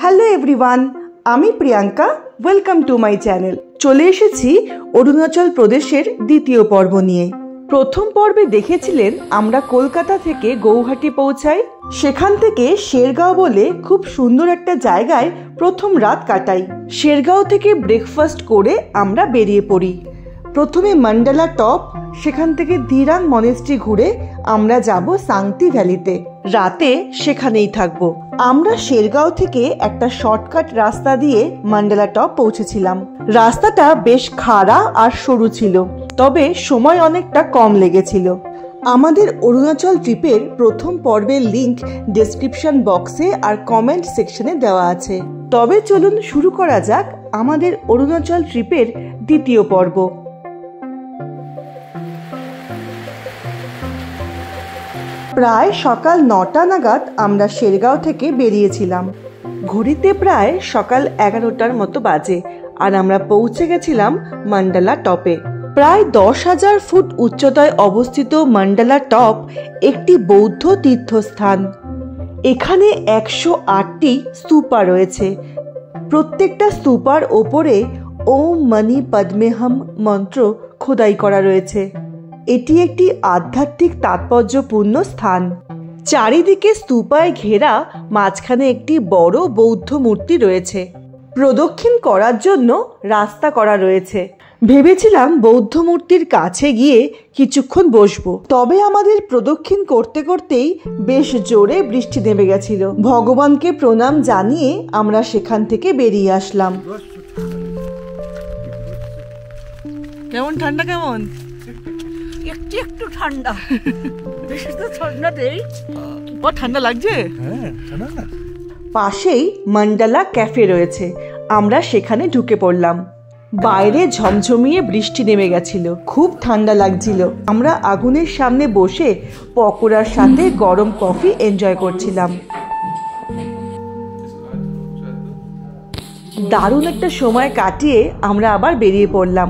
Hello everyone, আমি Priyanka. Welcome to my channel. চলে এসেছি অরুণাচল প্রদেশের দ্বিতীয় পর্ব নিয়ে। প্রথম পর্বে দেখেছিলেন আমরা কলকাতা থেকে গৌহাটি পৌঁছাই, সেখান থেকে শেরগাঁও বলে খুব সুন্দর একটা জায়গায় প্রথম রাত কাটাই। শেরগাঁও থেকে ব্রেকফাস্ট করে আমরা বেরিয়ে পড়ি। প্রথমে মান্ডালা টপ, সেখান থেকে দিরাং মনেস্ট্রি ঘুরে আমরা যাব সাংতি ভ্যালিতে। রাতে সেখানেই থাকবো। আমরা শেরগাঁও থেকে একটা শর্টকাট রাস্তা দিয়ে মান্ডালা টপ পৌঁছেছিলাম। রাস্তাটা বেশ খাড়া আর সরু ছিল, তবে সময় অনেকটা কম লেগেছিল। আমাদের অরুণাচল ট্রিপের প্রথম পর্বের লিংক ডেসক্রিপশন বক্সে আর কমেন্ট সেকশনে দেওয়া আছে। তবে চলুন শুরু করা যাক আমাদের অরুণাচল ট্রিপের দ্বিতীয় পর্ব। প্রায় সকাল 9টা নাগাদ আমরা শেরগাঁও থেকে বেরিয়েছিলাম। ঘড়িতে প্রায় সকাল 11টার মতো বাজে, আর আমরা পৌঁছে গেছিলাম মান্ডালা টপে। প্রায় 10,000 ফুট উচ্চতায় অবস্থিত মান্ডালা টপ একটি বৌদ্ধ তীর্থস্থান। এখানে 108টি স্তূপা রয়েছে। প্রত্যেকটা স্তূপার ওপরে ওম মনি পদ্মেহম মন্ত্র খোদাই করা রয়েছে। এটি একটি আধ্যাত্মিক তাৎপর্যপূর্ণ স্থান। চারিদিকে স্তূপায় ঘেরা, মাঝখানে একটি বড় বৌদ্ধ মূর্তি রয়েছে। প্রদক্ষিণ করার জন্য রাস্তা করা রয়েছে। ভেবেছিলাম বৌদ্ধ মূর্তির কাছে গিয়ে কিছুক্ষণ বসবো, তবে আমাদের প্রদক্ষিণ করতে করতেই বেশ জোরে বৃষ্টি নেমে গেছিল। ভগবানকে প্রণাম জানিয়ে আমরা সেখান থেকে বেরিয়ে আসলাম। কেমন ঠান্ডা? কেমন? একটু একটু ঠান্ডা, বেশি তো ঠান্ডা নেই। ঠান্ডা লাগছে। পাশেই মান্ডালা ক্যাফে রয়েছে, আমরা সেখানে ঢুকে পড়লাম। বাইরে ঝমঝমিয়ে বৃষ্টি নেমে গেছিল, খুব ঠান্ডা লাগছিল। আমরা আগুনের সামনে বসে পকোড়ার সাথে গরম কফি এনজয় করছিলাম। দারুণ একটা সময় কাটিয়ে আমরা আবার বেরিয়ে পড়লাম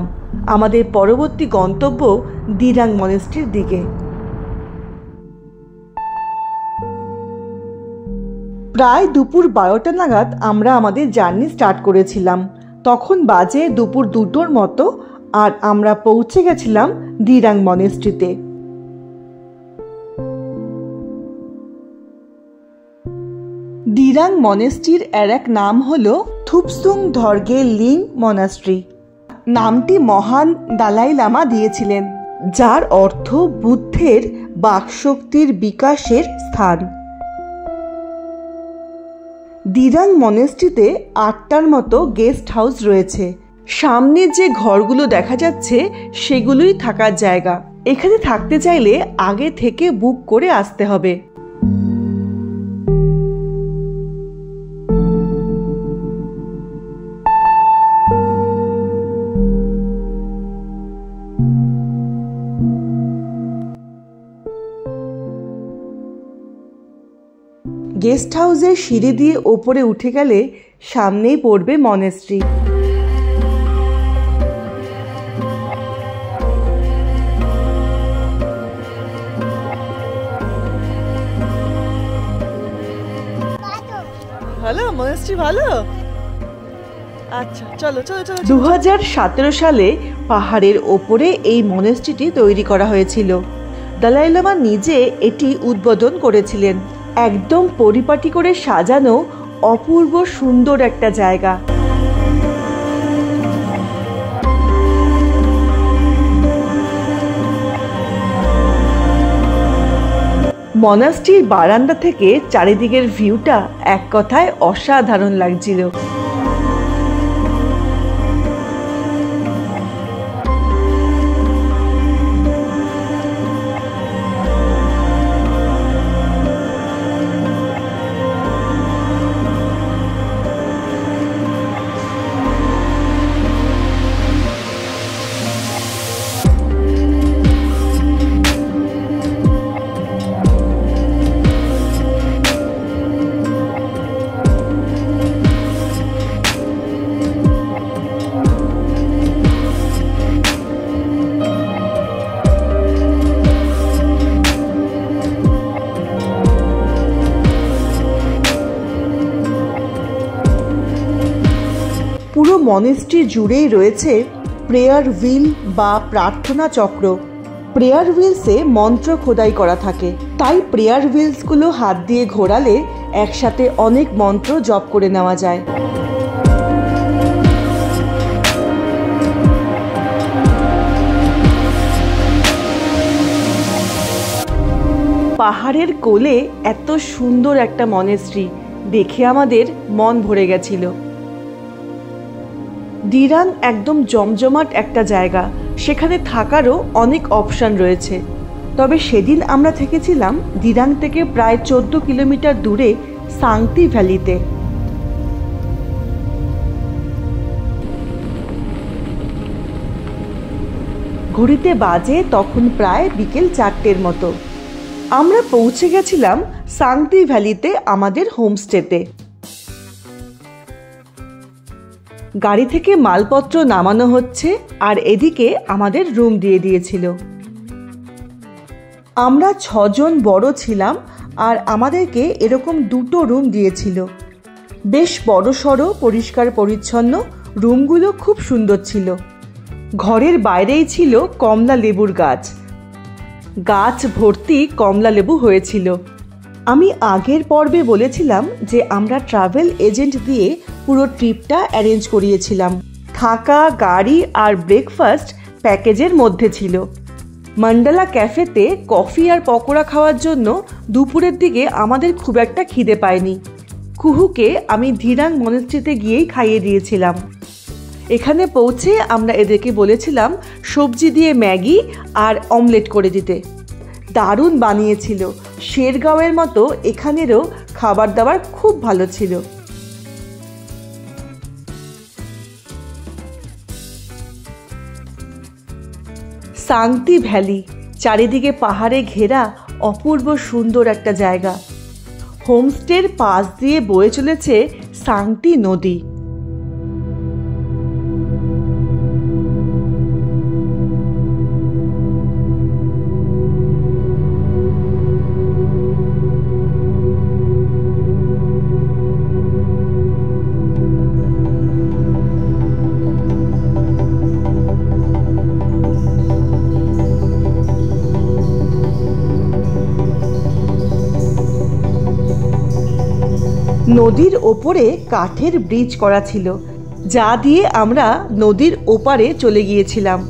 আমাদের পরবর্তী গন্তব্য দিরাং মনেস্ট্রির দিকে। প্রায় দুপুর 12টা নাগাদ আমরা আমাদের জার্নি স্টার্ট করেছিলাম। তখন বাজে দুপুর 2টোর মতো, আর আমরা পৌঁছে গেছিলাম দিরাং মনেস্ট্রিতে। দিরাং মনেস্ট্রির আর এক নাম হলো থুপসুং ধর্গে লিং মনাস্ট্রি। নামটি মহান দালাই লামা দিয়েছিলেন, যার অর্থ বুদ্ধের বাকশক্তির বিকাশের স্থান। দিরাং মনেস্ট্রিতে 8টার মতো গেস্ট হাউস রয়েছে। সামনে যে ঘরগুলো দেখা যাচ্ছে সেগুলোই থাকার জায়গা। এখানে থাকতে চাইলে আগে থেকে বুক করে আসতে হবে। গেস্ট হাউসের সিঁড়ি দিয়ে ওপরে উঠে গেলে সামনেই পড়বে মনেস্ট্রি। ভালো মনেস্ট্রি, ভালো। আচ্ছা চলো চলো চলো। 2017 সালে পাহাড়ের ওপরে এই মনেস্ট্রিটি তৈরি করা হয়েছিল। দালাই লামা নিজে এটি উদ্বোধন করেছিলেন। একদম পরিপাটি করে সাজানো, অপূর্ব সুন্দর একটা জায়গা। মনাস্ট্রির বারান্দা থেকে চারিদিকের ভিউটা এক কথায় অসাধারণ লাগছিল। মনেস্ট্রি জুড়েই রয়েছে প্রেয়ার হুইল বা প্রার্থনা চক্র। প্রেয়ার হুইলসে মন্ত্র খোদাই করা থাকে, তাই প্রেয়ার হুইলসগুলো হাত দিয়ে ঘোরালে একসাথে অনেক মন্ত্র জপ করে নেওয়া যায়। পাহাড়ের কোলে এত সুন্দর একটা মনেস্ট্রি দেখে আমাদের মন ভরে গেছিল। দিরাং একদম জমজমাট একটা জায়গা, সেখানে থাকারও অনেক অপশান রয়েছে। তবে সেদিন আমরা থেকেছিলাম দিরাং থেকে প্রায় 14 কিলোমিটার দূরে সাংতি ভ্যালিতে। ঘড়িতে বাজে তখন প্রায় বিকেল 4টের মতো। আমরা পৌঁছে গেছিলাম সাংতি ভ্যালিতে আমাদের হোমস্টেতে। গাড়ি থেকে মালপত্র নামানো হচ্ছে আর এদিকে আমাদের রুম দিয়ে দিয়েছিল। আমরা 6 জন বড় ছিলাম আর আমাদেরকে এরকম 2টো রুম দিয়েছিল। বেশ বড়সড়, পরিষ্কার পরিচ্ছন্ন, রুমগুলো খুব সুন্দর ছিল। ঘরের বাইরেই ছিল কমলা লেবুর গাছ, গাছ ভর্তি কমলা লেবু হয়েছিল। আমি আগের পর্বে বলেছিলাম যে আমরা ট্রাভেল এজেন্ট দিয়ে পুরো ট্রিপটা অ্যারেঞ্জ করিয়েছিলাম। থাকা, গাড়ি আর ব্রেকফাস্ট প্যাকেজের মধ্যে ছিল। মান্ডালা ক্যাফেতে কফি আর পকোড়া খাওয়ার জন্য দুপুরের দিকে আমাদের খুব একটা খিদে পায়নি। কুহুকে আমি ধিরাং মনেস্ট্রিতে গিয়েই খাইয়ে দিয়েছিলাম। এখানে পৌঁছে আমরা এদেরকে বলেছিলাম সবজি দিয়ে ম্যাগি আর অমলেট করে দিতে। দারুণ বানিয়েছিল। শেরগাঁওয়ের মতো এখানেরও খাবার দাবার খুব ভালো ছিল। সাংতি ভ্যালি চারিদিকে পাহাড়ে ঘেরা অপূর্ব সুন্দর একটা জায়গা। হোমস্টের পাশ দিয়ে বয়ে চলেছে সাংতি নদী। নদীর ওপরে কাঠের ব্রিজ করা ছিল, যা দিয়ে আমরা নদীর ওপারে চলে গিয়েছিলাম।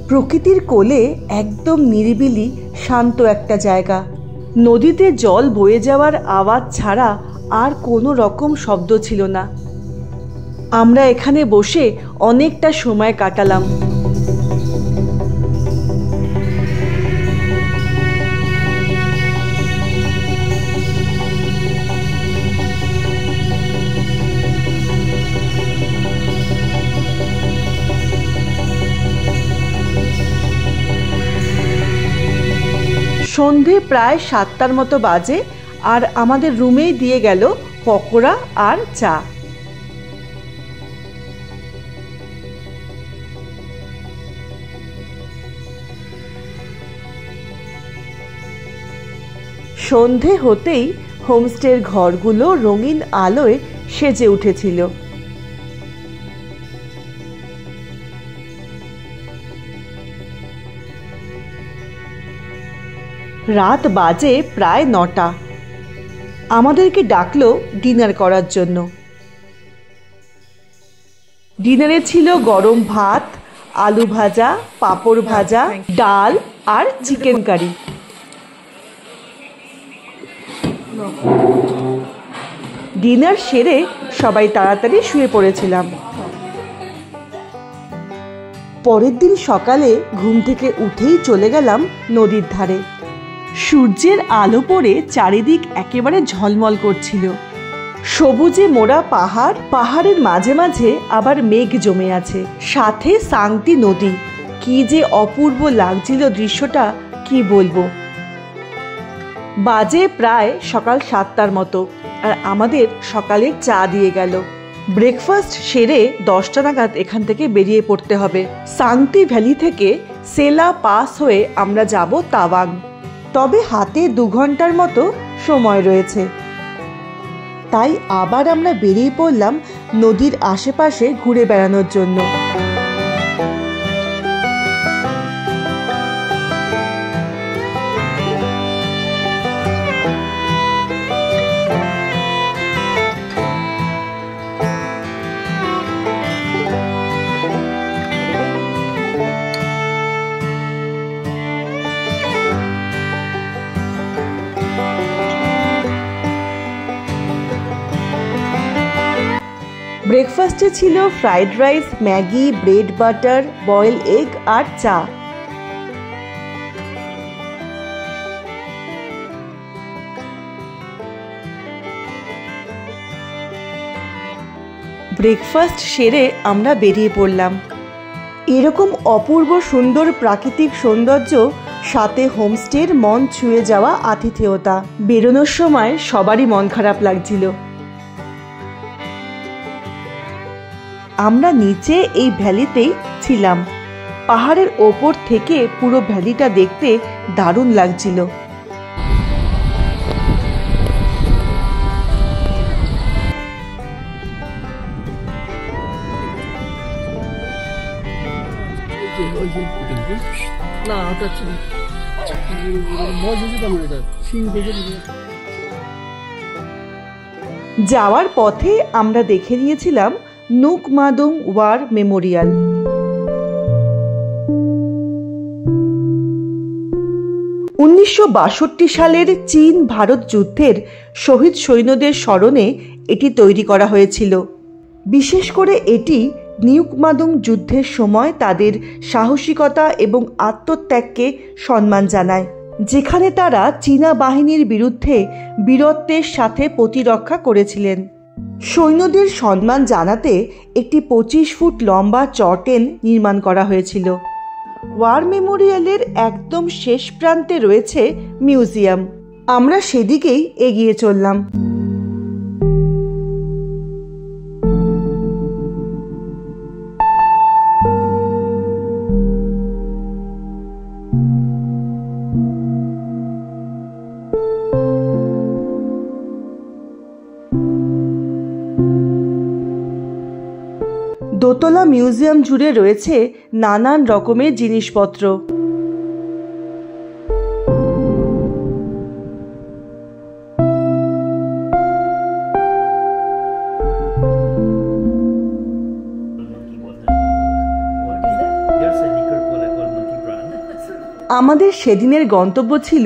প্রকৃতির কোলে একদম নিরিবিলি শান্ত একটা জায়গা। নদীতে জল বয়ে যাওয়ার আওয়াজ ছাড়া আর কোনো রকম শব্দ ছিল না। আমরা এখানে বসে অনেকটা সময় কাটালাম। সন্ধে প্রায় 7টার মতো বাজে আর আমাদের রুমেই দিয়ে গেল পকোড়া আর চা। সন্ধে হতেই হোমস্টের ঘরগুলো রঙিন আলোয় সেজে উঠেছিল। রাত বাজে প্রায় 9টা। আমাদেরকে ডাকলো ডিনার করার জন্য। ডিনারে ছিল গরম ভাত, আলু ভাজা, পাঁপড় ভাজা, ডাল আর চিকেন কারি। ডিনার সেরে সবাই তাড়াতাড়ি শুয়ে পড়েছিলাম। পরের দিন সকালে ঘুম থেকে উঠেই চলে গেলাম নদীর ধারে। সূর্যের আলো পড়ে চারিদিক একেবারে ঝলমল করছিল। সবুজে মোড়া পাহাড়, পাহাড়ের মাঝে মাঝে আবার মেঘ জমে আছে, সাথে সাংতি নদী। কি যে অপূর্ব লাগছিল দৃশ্যটা, কি বলবো। বাজে প্রায় সকাল 7টার মতো আর আমাদের সকালের চা দিয়ে গেল। ব্রেকফাস্ট সেরে 10টা নাগাদ এখান থেকে বেরিয়ে পড়তে হবে। সাংতি ভ্যালি থেকে সেলা পাস হয়ে আমরা যাব তাওয়াং। তবে হাতে 2 ঘন্টার মতো সময় রয়েছে। তাই আবার আমরা বেরিয়ে পড়লাম নদীর আশেপাশে ঘুরে বেড়ানোর জন্য। ব্রেকফাস্টে ছিল fried rice, Maggi, bread butter, boil egg আর চা। ব্রেকফাস্ট সেরে আমরা বেরিয়ে পড়লাম। এরকম অপূর্ব সুন্দর প্রাকৃতিক সৌন্দর্য, সাথে হোমস্টের মন ছুঁয়ে যাওয়া আতিথেয়তা। বেরোনোর সময় সবারই মন খারাপ লাগছিল। আমরা নিচে এই ভ্যালিতেই ছিলাম। পাহাড়ের ওপর থেকে পুরো ভ্যালিটা দেখতে দারুণ লাগছিল। যাওয়ার পথে আমরা দেখে নিয়েছিলাম নুক মাদুং ওয়ার মেমোরিয়াল। 1962 সালের চীন ভারত যুদ্ধের শহীদ সৈন্যদের স্মরণে এটি তৈরি করা হয়েছিল। বিশেষ করে এটি নিউক মাদুং যুদ্ধের সময় তাদের সাহসিকতা এবং আত্মত্যাগকে সম্মান জানায়, যেখানে তারা চীনা বাহিনীর বিরুদ্ধে বীরত্বের সাথে প্রতিরক্ষা করেছিলেন। সৈন্যদের সম্মান জানাতে একটি 25 ফুট লম্বা চটেন নির্মাণ করা হয়েছিল। ওয়ার মেমোরিয়ালের একদম শেষ প্রান্তে রয়েছে মিউজিয়াম। আমরা সেদিকেই এগিয়ে চললাম। দোতলা মিউজিয়াম জুড়ে রয়েছে নানান রকমের জিনিসপত্র। আমাদের সেদিনের গন্তব্য ছিল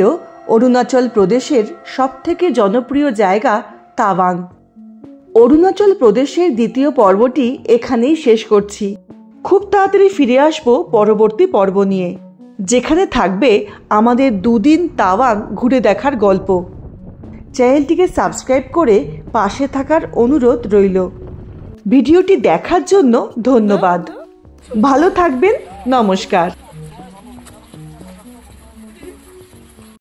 অরুণাচল প্রদেশের সবথেকে জনপ্রিয় জায়গা তাওয়াং। অরুণাচল প্রদেশের দ্বিতীয় পর্বটি এখানেই শেষ করছি। খুব তাড়াতাড়ি ফিরে আসবো পরবর্তী পর্ব নিয়ে, যেখানে থাকবে আমাদের 2 দিন তাওয়াং ঘুরে দেখার গল্প। চ্যানেলটিকে সাবস্ক্রাইব করে পাশে থাকার অনুরোধ রইল। ভিডিওটি দেখার জন্য ধন্যবাদ। ভালো থাকবেন। নমস্কার।